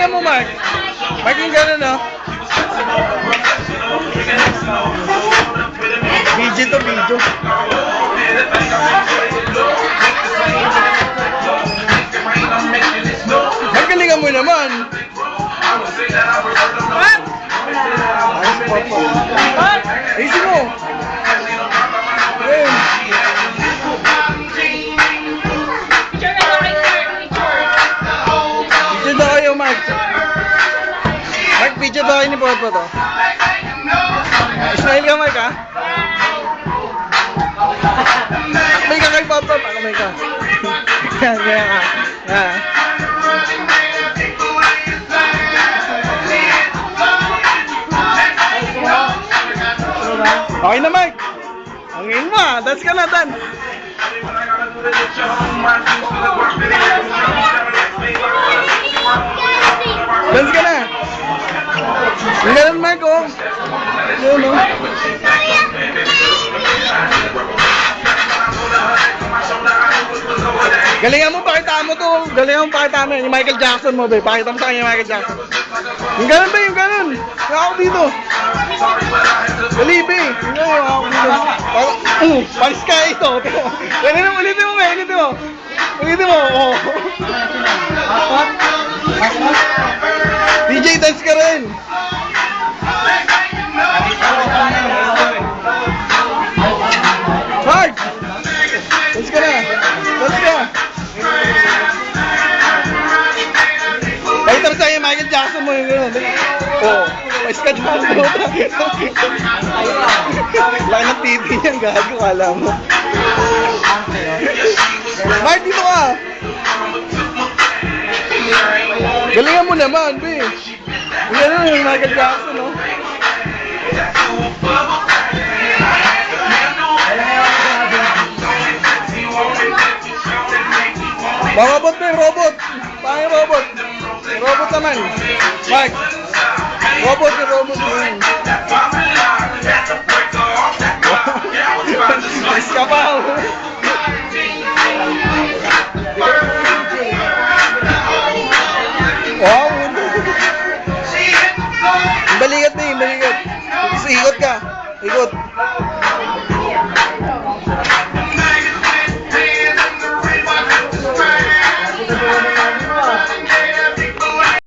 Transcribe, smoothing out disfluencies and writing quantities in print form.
Galingan mo, Mark. Mark, yung gano'n, no? Video to video. Mark, galingan mo naman. Mark! Mark! Ayusin mo. Ayun. Picture daw kayo, Mark. Mark, picture daw kayo ni Popo to. Smile ka, Mark, ha? Akmay ka kay Popo. Akmay ka. Yan, yan ka. Yan. Okay na, Mark. Ang ngayon mo, ha? Dance ka na, dance. Dance ka na. Ang ganun, Mark, oh. Yun, oh. Galingan mo, pakita mo to. Galingan mo, pakita mo. Yung Michael Jackson mo, be. Pakita mo sa kanya yung Michael Jackson. Yung ganun, be, yung ganun. Yung ako dito. Dali, be. Yung ganun, ako dito. Palis ka ito. Ulitin mo, ulitin mo, be. Ulitin mo. Ulitin mo, oh. DJ, dance ka rin. Mark! Dance ka na. Dance ka. Pakita mo sa'yo Michael Jackson mo yung gano'n. Oo. Pais ka dyan. Laki ng TV niya. Gago, kala mo. Mark, dito ka. Galingan mo naman, be. Yung gano'n yung Michael Jackson, no? Robot, be, robot. Paano yung robot? Robot naman. Mark. Robot yung robot yun. Is ka pa. Wow. Balikat na yun, balikat. Ikot ka. Ikot.